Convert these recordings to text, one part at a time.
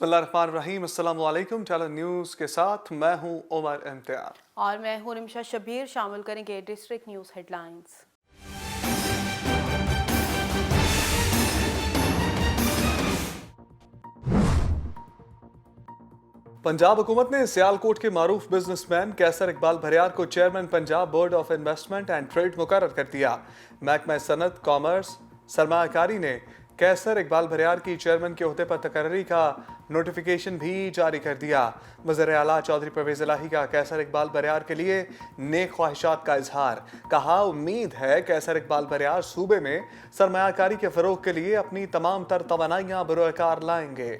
बिस्मिल्लाहिर्रहमानिर्रहीम, अस्सलाम वालेकुम। टैलेंट न्यूज़ के साथ मैं हूं उमर इम्तियाज और मैं हूं निमिशा शबीर। शामिल करेंगे डिस्ट्रिक्ट न्यूज़ हेडलाइंस। पंजाब हुकूमत ने सियालकोट के मारूफ बिजनेसमैन कैसर इकबाल भरियार को chairman Punjab board of investment and trade मुकर्रर कर दिया। महकमा सनत, कॉमर्स, सरमाकारी ने कैसर इकबाल भरियार की चेयरमैन के ओहदे पर तकर्री का नोटिफिकेशन भी जारी कर दिया। वज़ीर आला चौधरी परवेज इलाही का कैसर इकबाल भरियार के लिए नेक ख्वाहिशात का इजहार। कहा, उम्मीद है कैसर इकबाल भरियार सूबे में सरमाकारी के फरोग के लिए अपनी तमाम तर तवानाइयां बरोकार लाएंगे।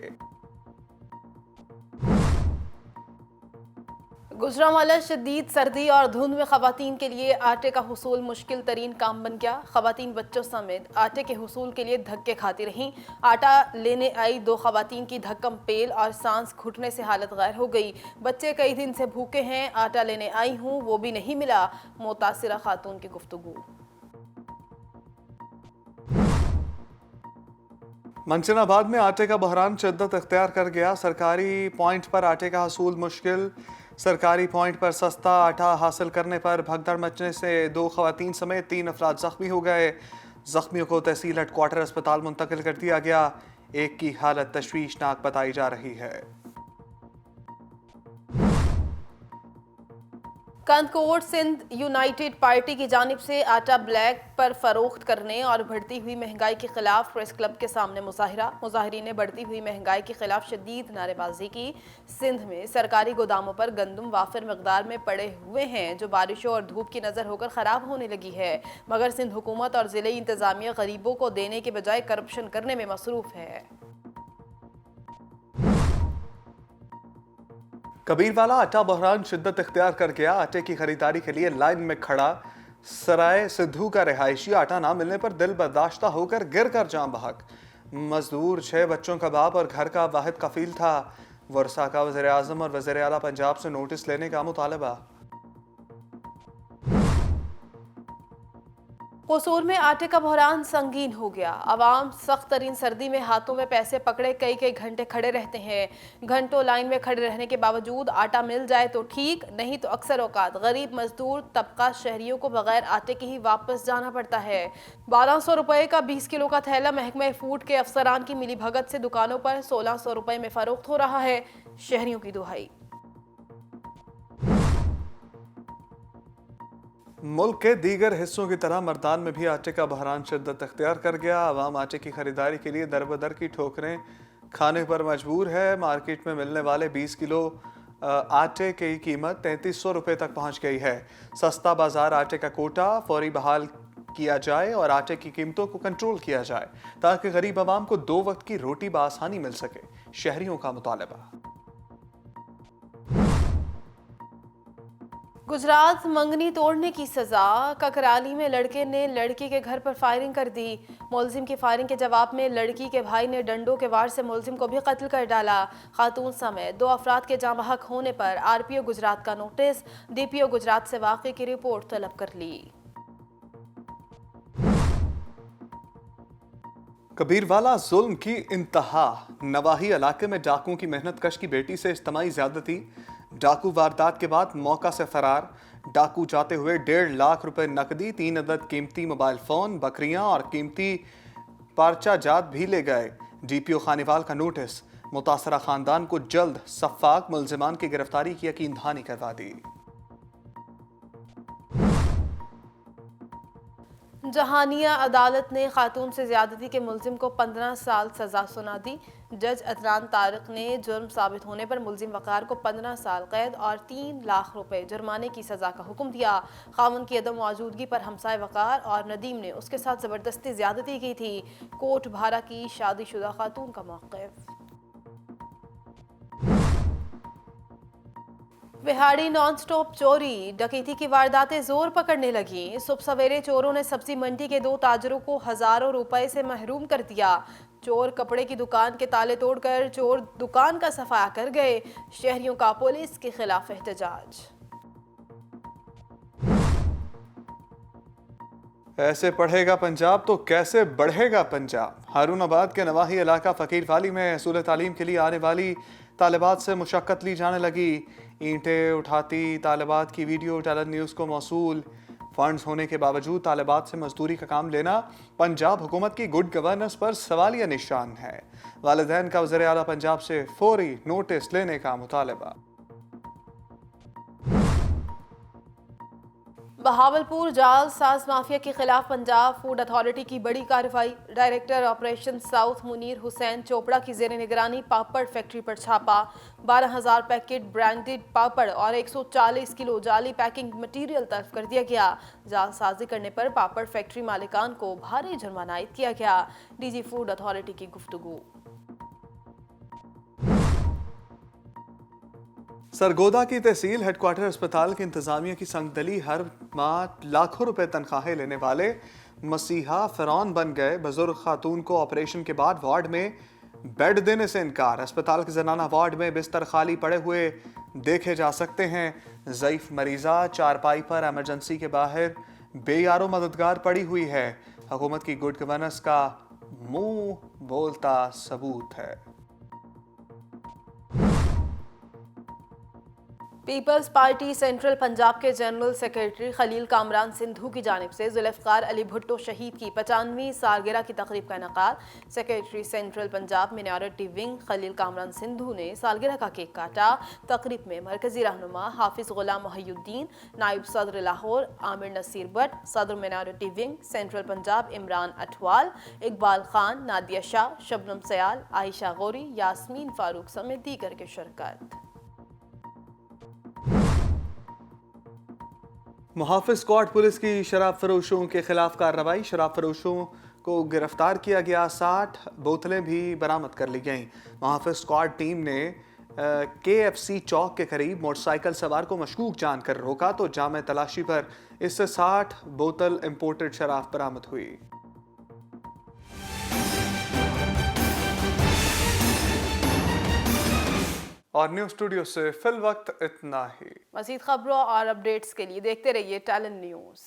गुजरांवाला शदीद सर्दी और धुंध में खवातीन के लिए आटे का हुसूल मुश्किल तरीन काम बन गया। खवातीन बच्चों समेत आटे के हुसूल के लिए धक्के खाती रहीं। आटा लेने आई दो खवातीन की धक्कम पेल और सांस घुटने से हालत गैर हो गई। बच्चे कई दिन से भूखे हैं, आटा लेने आई हूँ वो भी नहीं मिला। मुतासिरा खातून की गुफ्तगू। मंचनाबाद में आटे का बहरान शिद्दत इख्तियार कर गया। सरकारी पॉइंट पर आटे का हसूल मुश्किल। सरकारी पॉइंट पर सस्ता आटा हासिल करने पर भगदड़ मचने से दो खवातीन समेत 3 अफराद जख्मी हो गए। जख्मियों को तहसील हेडक्वार्टर अस्पताल मुंतकिल कर दिया गया। एक की हालत तशवीशनाक बताई जा रही है। कंदकोट सिंध यूनाइटेड पार्टी की जानिब से आटा ब्लैक पर फरोख्त करने और बढ़ती हुई महंगाई के खिलाफ प्रेस क्लब के सामने मुजाहिरा। मुजाहिरीन ने बढ़ती हुई महंगाई के खिलाफ शदीद नारेबाजी की। सिंध में सरकारी गोदामों पर गंदम वाफिर मकदार में पड़े हुए हैं जो बारिशों और धूप की नज़र होकर ख़राब होने लगी है, मगर सिंध हुकूमत और ज़िले इंतज़ामिया गरीबों को देने के बजाय करप्शन करने में मसरूफ़ है। कबीरवाला आटा बहरान शिद्दत इख्तियार कर गया। आटे की खरीदारी के लिए लाइन में खड़ा सराय सिद्धू का रिहायशी आटा ना मिलने पर दिल बर्दाश्ता होकर गिर कर जान बहक। मजदूर 6 बच्चों का बाप और घर का वाहिद कफील था। वर्षा का वज़ीर आज़म और वज़ीर आला पंजाब से नोटिस लेने का मुतालबा। कसूर में आटे का बहरान संगीन हो गया। अवाम सख्त तरीन सर्दी में हाथों में पैसे पकड़े कई कई घंटे खड़े रहते हैं। घंटों लाइन में खड़े रहने के बावजूद आटा मिल जाए तो ठीक, नहीं तो अक्सर औकात गरीब मजदूर तबका शहरियों को बगैर आटे के ही वापस जाना पड़ता है। 1200 रुपए का 20 किलो का थैला महकमा फूड के अफसरान की मिली भगत से दुकानों पर 1600 रुपए में फरोख्त हो रहा है। शहरियों की दुहाई। मुल्क के दीगर हिस्सों की तरह मर्दान में भी आटे का बहरान शिद्दत इख्तियार कर गया। आवाम आटे की खरीदारी के लिए दर बदर की ठोकरें खाने पर मजबूर है। मार्केट में मिलने वाले 20 किलो आटे की कीमत 3300 रुपये तक पहुंच गई है। सस्ता बाजार आटे का कोटा फौरी बहाल किया जाए और आटे की कीमतों को कंट्रोल किया जाए ताकि गरीब आवाम को 2 वक्त की रोटी बआसानी मिल सके। शहरियों का मुतालबा। गुजरात मंगनी तोड़ने की सजा। ककराली में लड़के ने लड़की के घर पर फायरिंग कर दी। मुलजिम की फायरिंग के जवाब में लड़की के भाई ने डंडों के वार से मुलजिम को भी कत्ल कर डाला। खातून समेत 2 अफराद के जाँ बहक होने पर आरपीओ गुजरात का नोटिस। डीपीओ गुजरात से वाक़े की रिपोर्ट तलब कर ली। कबीरवाला जुल्म की इंतहा। नवाही इलाके में डाकुओं की मेहनत कश की बेटी से इज्तिमाई ज्यादती। डाकू वारदात के बाद मौका से फरार। डाकू जाते हुए 1.5 लाख रुपए नकदी, 3 अदद कीमती मोबाइल फोन, बकरियां और कीमती पार्चा जात भी ले गए। डीपीओ खानीवाल का नोटिस। मुतासरा खानदान को जल्द सफ़ाक मुलजिमान की गिरफ्तारी की यकीन दहानी करवा दी। जहानिया अदालत ने खातून से ज्यादती के मुलजिम को 15 साल सजा सुना दी। जज अदनान तारिक ने जुर्म साबित होने पर मुलजिम वकार को 15 साल कैद और 3 लाख रुपए जुर्माने की सजा का हुक्म दिया। खामन की अदम मौजूदगी पर हमसाय वकार और नदीम ने उसके साथ जबरदस्ती ज्यादती की थी। कोट भारा की शादीशुदा खातून का मौक़िफ़। बिहाड़ी नॉन स्टॉप चोरी डकैती की वारदातें जोर पकड़ने लगी। सुबह सवेरे चोरों ने सब्जी मंडी के 2 ताजरों को हजारों रुपए से महरूम कर दिया। चोर कपड़े की दुकान के ताले तोड़कर चोर दुकान का सफाया कर गए। शहरियों का पुलिस के खिलाफ एहतजाज। ऐसे पढ़ेगा पंजाब तो कैसे बढ़ेगा पंजाब। हारूनाबाद के नवाही इलाका फ़कीर वाली में हसूल तालीम के लिए आने वाली तालिबात से मुशक्क़त ली जाने लगी। ईंटें उठाती तालिबात की वीडियो टैलेंट न्यूज़ को मौसूल। फंड्स होने के बावजूद तालिबात से मजदूरी का काम लेना पंजाब हुकूमत की गुड गवर्नेंस पर सवालिया निशान है। वालिदैन का वज़ीर आला पंजाब से फौरी नोटिस लेने का मुतालबा। बहावलपुर जाल साज माफिया के खिलाफ पंजाब फूड अथॉरिटी की बड़ी कार्रवाई। Director operation south Munir Hussain Chopra की जेर निगरानी पापड़ फैक्ट्री पर छापा। 12,000 पैकेट ब्रांडेड पापड़ और 140 किलो जाली पैकिंग मटेरियल तलब कर दिया गया। जालसाजी करने पर पापड़ फैक्ट्री मालिकान को भारी जुर्माना आयद किया गया। डीजी फूड अथॉरिटी की गुफ्तगू। सरगोदा की तहसील हेडक्वार्टर अस्पताल की इंतजामिया की संगदली हर माह लाखों रुपए तनख्वाहें लेने वाले मसीहा फिरौन बन गए। बुजुर्ग खातून को ऑपरेशन के बाद वार्ड में बेड देने से इनकार। अस्पताल के जनाना वार्ड में बिस्तर खाली पड़े हुए देखे जा सकते हैं। ज़ईफ मरीजा चारपाई पर एमरजेंसी के बाहर बेयारो मददगार पड़ी हुई है। हुकूमत की गुड गवर्नेंस का मुंह बोलता सबूत है। पीपल्स पार्टी सेंट्रल पंजाब के जनरल सेक्रेटरी खलील कामरान सिंधु की जानिब से जुल्फ़िकार अली भुट्टो शहीद की 95वीं सालगिरह की तकरीब का इनेकाद। Secretary central Punjab minority wing Khalil Kamran Sindhu ने सालगिरह का केक काटा। तकरीब में मरकजी रहनुमा हाफिज गुलाम मोहिउद्दीन, नायब सदर लाहौर आमिर नसीर भट्ट, सदर minority wing central Punjab Imran Athwal, Iqbal Khan, Nadia Shah, Shabnam Sayal, Ayesha Gauri, Yasmeen Farooq समेत दीगर की शिरकत। मुहाफिज स्क्वाड पुलिस की शराब फरोशों के खिलाफ कार्रवाई। शराब फरोशों को गिरफ्तार किया गया। 60 बोतलें भी बरामद कर ली गईं। मुहाफिज स्क्वाड टीम ने KFC चौक के करीब मोटरसाइकिल सवार को मशकूक जानकर रोका तो जामे तलाशी पर इससे 60 बोतल इंपोर्टेड शराब बरामद हुई। और न्यूज़ स्टूडियो से फिल वक्त इतना ही। मज़ीद खबरों और अपडेट्स के लिए देखते रहिए टैलेंट न्यूज़।